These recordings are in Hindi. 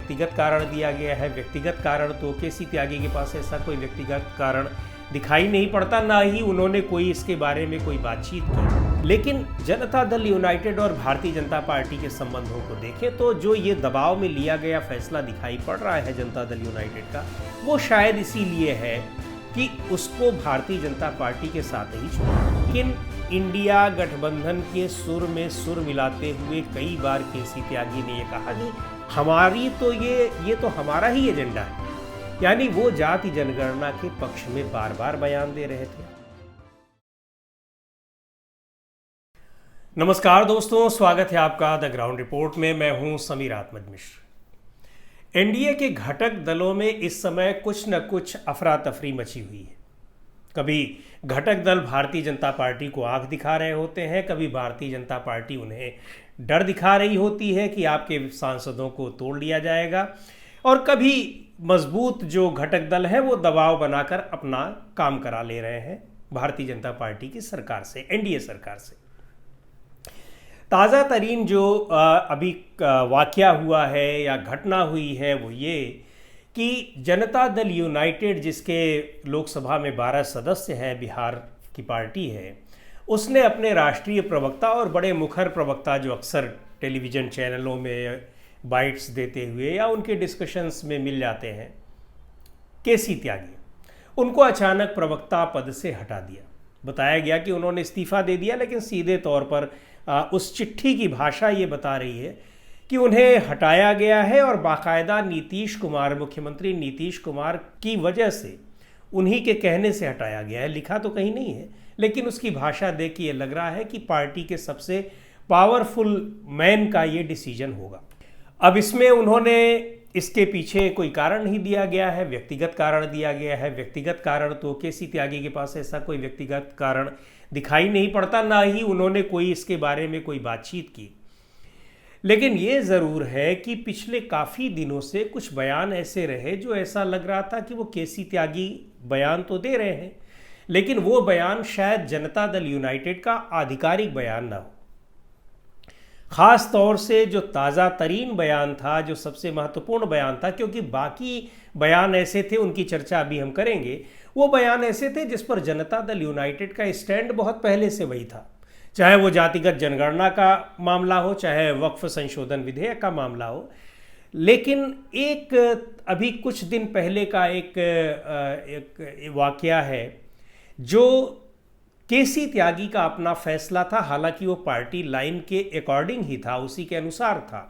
व्यक्तिगत कारण दिया गया है। व्यक्तिगत कारण तो केसी त्यागी के पास ऐसा कोई व्यक्तिगत कारण दिखाई नहीं पड़ता, ना ही उन्होंने कोई इसके बारे में कोई बातचीत की। लेकिन जनता दल यूनाइटेड और भारतीय जनता पार्टी के संबंधों को देखें तो जो ये दबाव में लिया गया फैसला दिखाई पड़ रहा है जनता दल यूनाइटेड का, वो शायद इसीलिए है कि उसको भारतीय जनता पार्टी के साथ ही छोड़ा। लेकिन इंडिया गठबंधन के सुर में सुर मिलाते हुए कई बार केसी त्यागी ने ये कहा कि हमारी तो ये तो हमारा ही एजेंडा है, यानी वो जाति जनगणना के पक्ष में बार बार बयान दे रहे थे। नमस्कार दोस्तों, स्वागत है आपका द ग्राउंड रिपोर्ट में। मैं हूं समीर आत्मज मिश्र। एनडीए के घटक दलों में इस समय कुछ न कुछ अफरा तफरी मची हुई है। कभी घटक दल भारतीय जनता पार्टी को आंख दिखा रहे होते हैं, कभी भारतीय जनता पार्टी उन्हें डर दिखा रही होती है कि आपके सांसदों को तोड़ लिया जाएगा, और कभी मजबूत जो घटक दल है वो दबाव बनाकर अपना काम करा ले रहे हैं भारतीय जनता पार्टी की सरकार से, एनडीए सरकार से। ताज़ा तरीन जो अभी वाकया हुआ है या घटना हुई है वो ये कि जनता दल यूनाइटेड, जिसके लोकसभा में 12 सदस्य हैं, बिहार की पार्टी है, उसने अपने राष्ट्रीय प्रवक्ता और बड़े मुखर प्रवक्ता जो अक्सर टेलीविज़न चैनलों में बाइट्स देते हुए या उनके डिस्कशंस में मिल जाते हैं, केसी त्यागी, उनको अचानक प्रवक्ता पद से हटा दिया। बताया गया कि उन्होंने इस्तीफ़ा दे दिया, लेकिन सीधे तौर पर उस चिट्ठी की भाषा ये बता रही है कि उन्हें हटाया गया है और बाकायदा नीतीश कुमार, मुख्यमंत्री नीतीश कुमार की वजह से, उन्हीं के कहने से हटाया गया है। लिखा तो कहीं नहीं है, लेकिन उसकी भाषा देख के ये लग रहा है कि पार्टी के सबसे पावरफुल मैन का ये डिसीजन होगा। अब इसमें उन्होंने इसके पीछे कोई कारण नहीं दिया गया है, व्यक्तिगत कारण दिया गया है। व्यक्तिगत कारण तो केसी त्यागी के पास ऐसा कोई व्यक्तिगत कारण दिखाई नहीं पड़ता, ना ही उन्होंने कोई इसके बारे में कोई बातचीत की। लेकिन ये ज़रूर है कि पिछले काफ़ी दिनों से कुछ बयान ऐसे रहे जो ऐसा लग रहा था कि वो केसी त्यागी बयान तो दे रहे हैं, लेकिन वो बयान शायद जनता दल यूनाइटेड का आधिकारिक बयान ना हो। ख़ास तौर से जो ताज़ा तरीन बयान था, जो सबसे महत्वपूर्ण बयान था, क्योंकि बाकी बयान ऐसे थे, उनकी चर्चा अभी हम करेंगे, वो बयान ऐसे थे जिस पर जनता दल यूनाइटेड का स्टैंड बहुत पहले से वही था। चाहे वो जातिगत जनगणना का मामला हो, चाहे वक्फ संशोधन विधेयक का मामला हो। लेकिन एक अभी कुछ दिन पहले का एक वाकया है जो केसी त्यागी का अपना फैसला था। हालांकि वो पार्टी लाइन के अकॉर्डिंग ही था, उसी के अनुसार था,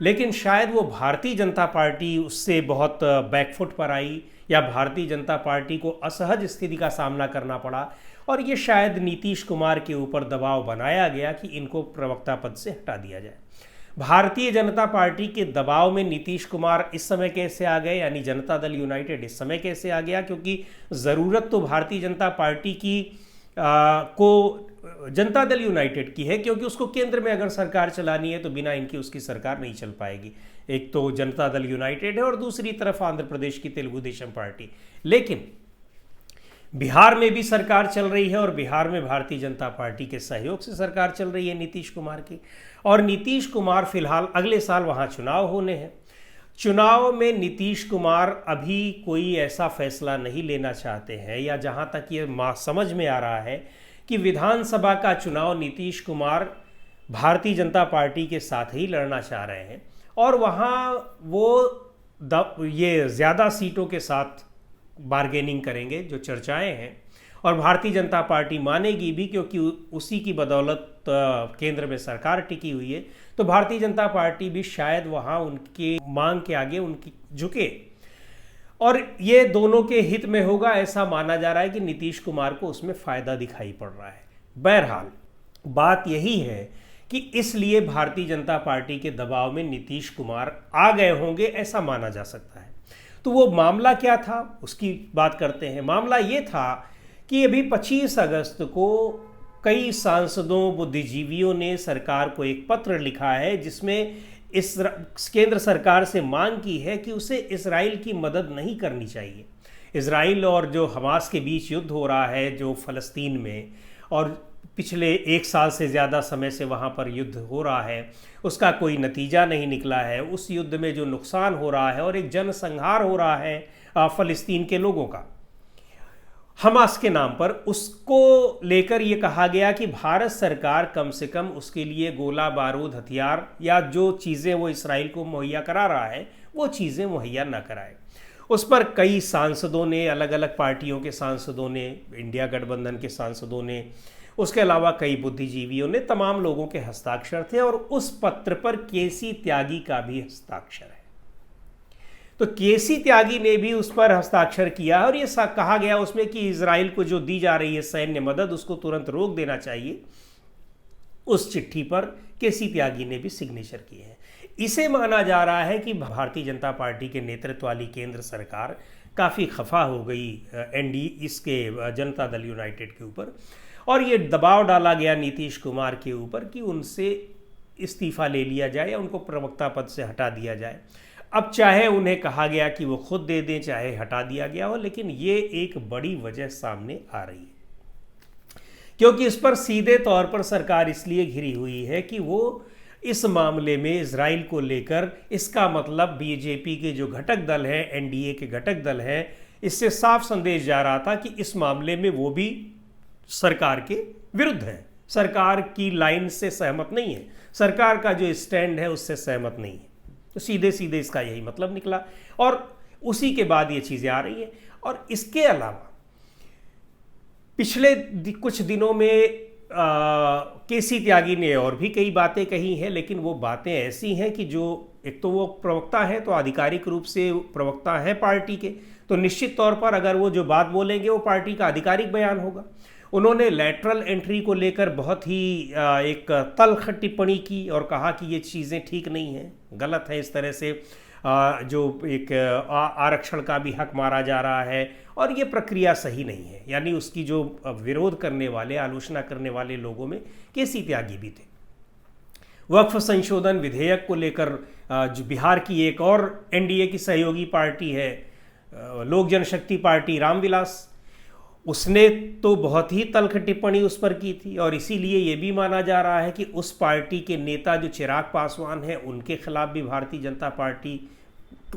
लेकिन शायद वो भारतीय जनता पार्टी उससे बहुत बैकफुट पर आई, या भारतीय जनता पार्टी को असहज स्थिति का सामना करना पड़ा, और ये शायद नीतीश कुमार के ऊपर दबाव बनाया गया कि इनको प्रवक्ता पद से हटा दिया जाए। भारतीय जनता पार्टी के दबाव में नीतीश कुमार इस समय कैसे आ गए, यानी जनता दल यूनाइटेड इस समय कैसे आ गया, क्योंकि ज़रूरत तो भारतीय जनता पार्टी की को जनता दल यूनाइटेड की है, क्योंकि उसको केंद्र में अगर सरकार चलानी है तो बिना इनकी उसकी सरकार नहीं चल पाएगी। एक तो जनता दल यूनाइटेड है और दूसरी तरफ आंध्र प्रदेश की तेलुगु देशम पार्टी। लेकिन बिहार में भी सरकार चल रही है और बिहार में भारतीय जनता पार्टी के सहयोग से सरकार चल रही है नीतीश कुमार की, और नीतीश कुमार फिलहाल अगले साल वहाँ चुनाव होने हैं। चुनाव में नीतीश कुमार अभी कोई ऐसा फैसला नहीं लेना चाहते हैं, या जहाँ तक ये समझ में आ रहा है कि विधानसभा का चुनाव नीतीश कुमार भारतीय जनता पार्टी के साथ ही लड़ना चाह रहे हैं, और वहाँ वो ये ज़्यादा सीटों के साथ बार्गेनिंग करेंगे, जो चर्चाएं हैं, और भारतीय जनता पार्टी मानेगी भी, क्योंकि उसी की बदौलत केंद्र में सरकार टिकी हुई है। तो भारतीय जनता पार्टी भी शायद वहाँ उनकी मांग के आगे उनकी झुके, और ये दोनों के हित में होगा, ऐसा माना जा रहा है कि नीतीश कुमार को उसमें फ़ायदा दिखाई पड़ रहा है। बहरहाल बात यही है कि इसलिए भारतीय जनता पार्टी के दबाव में नीतीश कुमार आ गए होंगे, ऐसा माना जा सकता है। तो वो मामला क्या था उसकी बात करते हैं। मामला ये था कि अभी 25 अगस्त को कई सांसदों, बुद्धिजीवियों ने सरकार को एक पत्र लिखा है जिसमें इस केंद्र सरकार से मांग की है कि उसे इजराइल की मदद नहीं करनी चाहिए। इजराइल और जो हमास के बीच युद्ध हो रहा है जो फ़लस्तीन में, और पिछले 1 साल से ज़्यादा समय से वहाँ पर युद्ध हो रहा है, उसका कोई नतीजा नहीं निकला है। उस युद्ध में जो नुकसान हो रहा है और एक जनसंहार हो रहा है फ़लस्तीन के लोगों का हमास के नाम पर, उसको लेकर ये कहा गया कि भारत सरकार कम से कम उसके लिए गोला बारूद हथियार या जो चीज़ें वो इसराइल को मुहैया करा रहा है वो चीज़ें मुहैया ना कराए। उस पर कई सांसदों ने, अलग अलग पार्टियों के सांसदों ने, इंडिया गठबंधन के सांसदों ने, उसके अलावा कई बुद्धिजीवियों ने, तमाम लोगों के हस्ताक्षर थे और उस पत्र पर केसी त्यागी का भी हस्ताक्षर है। तो केसी त्यागी ने भी उस पर हस्ताक्षर किया और ये कहा गया उसमें कि इजराइल को जो दी जा रही है सैन्य मदद उसको तुरंत रोक देना चाहिए। उस चिट्ठी पर केसी त्यागी ने भी सिग्नेचर किए हैं। इसे माना जा रहा है कि भारतीय जनता पार्टी के नेतृत्व वाली केंद्र सरकार काफ़ी खफा हो गई इसके जनता दल यूनाइटेड के ऊपर, और ये दबाव डाला गया नीतीश कुमार के ऊपर कि उनसे इस्तीफ़ा ले लिया जाए या उनको प्रवक्ता पद से हटा दिया जाए। अब चाहे उन्हें कहा गया कि वो खुद दे दें, चाहे हटा दिया गया हो, लेकिन ये एक बड़ी वजह सामने आ रही है क्योंकि इस पर सीधे तौर पर सरकार इसलिए घिरी हुई है कि वो इस मामले में इजराइल को लेकर, इसका मतलब बीजेपी के जो घटक दल हैं, एनडीए के घटक दल हैं, इससे साफ संदेश जा रहा था कि इस मामले में वो भी सरकार के विरुद्ध है, सरकार की लाइन से सहमत नहीं है, सरकार का जो स्टैंड है उससे सहमत नहीं है। तो सीधे सीधे इसका यही मतलब निकला और उसी के बाद ये चीज़ें आ रही हैं। और इसके अलावा पिछले कुछ दिनों में केसी त्यागी ने और भी कई बातें कही हैं, लेकिन वो बातें ऐसी हैं कि जो एक तो वो प्रवक्ता है, तो आधिकारिक रूप से प्रवक्ता है पार्टी के, तो निश्चित तौर पर अगर वो जो बात बोलेंगे वो पार्टी का आधिकारिक बयान होगा। उन्होंने लेटरल एंट्री को लेकर बहुत ही एक तल्ख टिप्पणी की और कहा कि ये चीज़ें ठीक नहीं हैं, गलत है, इस तरह से जो एक आरक्षण का भी हक मारा जा रहा है और ये प्रक्रिया सही नहीं है। यानी उसकी जो विरोध करने वाले, आलोचना करने वाले लोगों में केसी त्यागी भी थे। वक्फ संशोधन विधेयक को लेकर जो बिहार की एक और एनडीए की सहयोगी पार्टी है, लोक जनशक्ति पार्टी, रामविलास, उसने तो बहुत ही तल्ख टिप्पणी उस पर की थी और इसीलिए ये भी माना जा रहा है कि उस पार्टी के नेता जो चिराग पासवान हैं उनके खिलाफ भी भारतीय जनता पार्टी,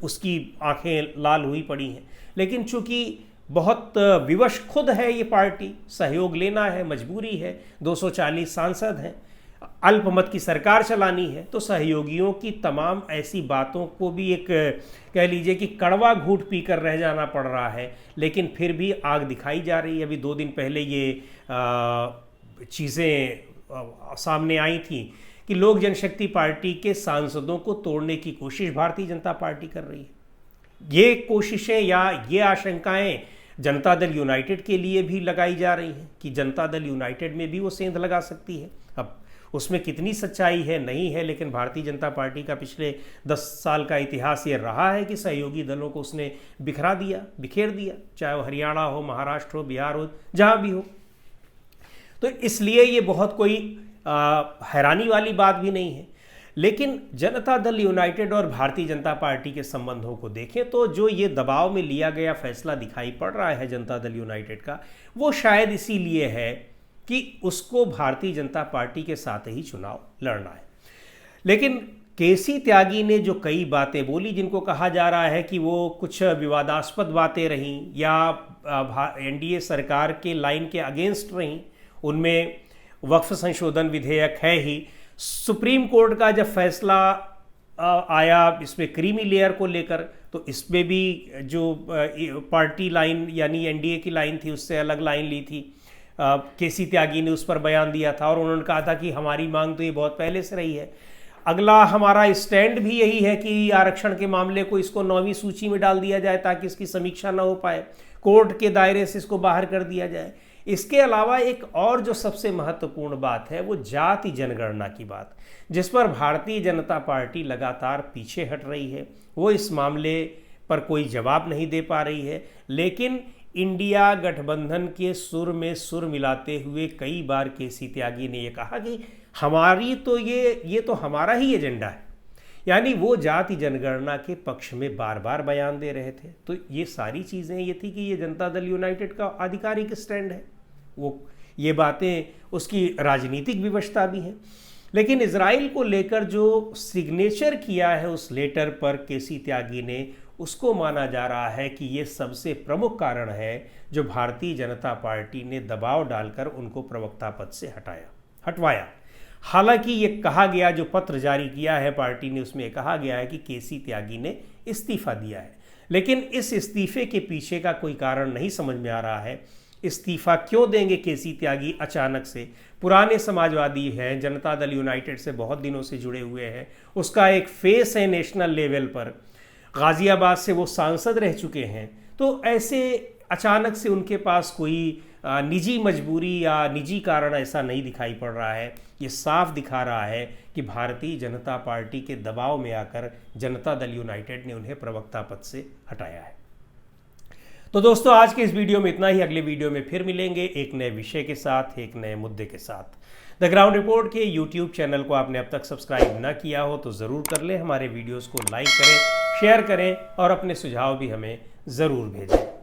उसकी आंखें लाल हुई पड़ी हैं। लेकिन चूंकि बहुत विवश खुद है ये पार्टी, सहयोग लेना है, मजबूरी है, 240 सांसद हैं, अल्पमत की सरकार चलानी है, तो सहयोगियों की तमाम ऐसी बातों को भी एक कह लीजिए कि कड़वा घूंट पीकर रह जाना पड़ रहा है, लेकिन फिर भी आग दिखाई जा रही है। अभी 2 दिन पहले ये चीज़ें सामने आई थी कि लोक जनशक्ति पार्टी के सांसदों को तोड़ने की कोशिश भारतीय जनता पार्टी कर रही है। ये कोशिशें या ये आशंकाएं जनता दल यूनाइटेड के लिए भी लगाई जा रही हैं कि जनता दल यूनाइटेड में भी वो सेंध लगा सकती है। अब उसमें कितनी सच्चाई है नहीं है, लेकिन भारतीय जनता पार्टी का पिछले 10 साल का इतिहास ये रहा है कि सहयोगी दलों को उसने बिखेर दिया, चाहे वो हरियाणा हो, महाराष्ट्र हो, बिहार हो, जहाँ भी हो। तो इसलिए ये बहुत कोई हैरानी वाली बात भी नहीं है। लेकिन जनता दल यूनाइटेड और भारतीय जनता पार्टी के संबंधों को देखें तो जो ये दबाव में लिया गया फैसला दिखाई पड़ रहा है जनता दल यूनाइटेड का, वो शायद इसीलिए है कि उसको भारतीय जनता पार्टी के साथ ही चुनाव लड़ना है। लेकिन केसी त्यागी ने जो कई बातें बोली, जिनको कहा जा रहा है कि वो कुछ विवादास्पद बातें रहीं या एनडीए सरकार के लाइन के अगेंस्ट रहीं, उनमें वक्फ संशोधन विधेयक है ही, सुप्रीम कोर्ट का जब फैसला आया इसमें क्रीमी लेयर को लेकर, तो इसमें भी जो पार्टी लाइन यानी एनडीए की लाइन थी उससे अलग लाइन ली थी। केसी त्यागी ने उस पर बयान दिया था और उन्होंने कहा था कि हमारी मांग तो ये बहुत पहले से रही है। अगला हमारा स्टैंड भी यही है कि आरक्षण के मामले को इसको 9वीं सूची में डाल दिया जाए ताकि इसकी समीक्षा ना हो पाए, कोर्ट के दायरे से इसको बाहर कर दिया जाए। इसके अलावा एक और जो सबसे महत्वपूर्ण बात है वो जाति जनगणना की बात, जिस पर भारतीय जनता पार्टी लगातार पीछे हट रही है। वो इस मामले पर कोई जवाब नहीं दे पा रही है, लेकिन इंडिया गठबंधन के सुर में सुर मिलाते हुए कई बार केसी त्यागी ने यह कहा कि हमारी तो ये तो हमारा ही एजेंडा है, यानी वो जाति जनगणना के पक्ष में बार बार बयान दे रहे थे। तो ये सारी चीज़ें ये थी कि ये जनता दल यूनाइटेड का आधिकारिक स्टैंड है, वो ये बातें उसकी राजनीतिक विवशता भी हैं। लेकिन इजराइल को लेकर जो सिग्नेचर किया है उस लेटर पर केसी त्यागी ने, उसको माना जा रहा है कि ये सबसे प्रमुख कारण है जो भारतीय जनता पार्टी ने दबाव डालकर उनको प्रवक्ता पद से हटवाया। हालांकि ये कहा गया, जो पत्र जारी किया है पार्टी ने, उसमें कहा गया है कि केसी त्यागी ने इस्तीफा दिया है, लेकिन इस इस्तीफे के पीछे का कोई कारण नहीं समझ में आ रहा है। इस्तीफा क्यों देंगे केसी त्यागी अचानक से? पुराने समाजवादी हैं, जनता दल यूनाइटेड से बहुत दिनों से जुड़े हुए हैं, उसका एक फेस है नेशनल लेवल पर, गाजियाबाद से वो सांसद रह चुके हैं। तो ऐसे अचानक से उनके पास कोई निजी मजबूरी या निजी कारण ऐसा नहीं दिखाई पड़ रहा है। ये साफ दिखा रहा है कि भारतीय जनता पार्टी के दबाव में आकर जनता दल यूनाइटेड ने उन्हें प्रवक्ता पद से हटाया है। तो दोस्तों, आज के इस वीडियो में इतना ही। अगले वीडियो में फिर मिलेंगे एक नए विषय के साथ, एक नए मुद्दे के साथ। द ग्राउंड रिपोर्ट के यूट्यूब चैनल को आपने अब तक सब्सक्राइब ना किया हो तो ज़रूर कर लें। हमारे वीडियोस को लाइक करें, शेयर करें और अपने सुझाव भी हमें ज़रूर भेजें।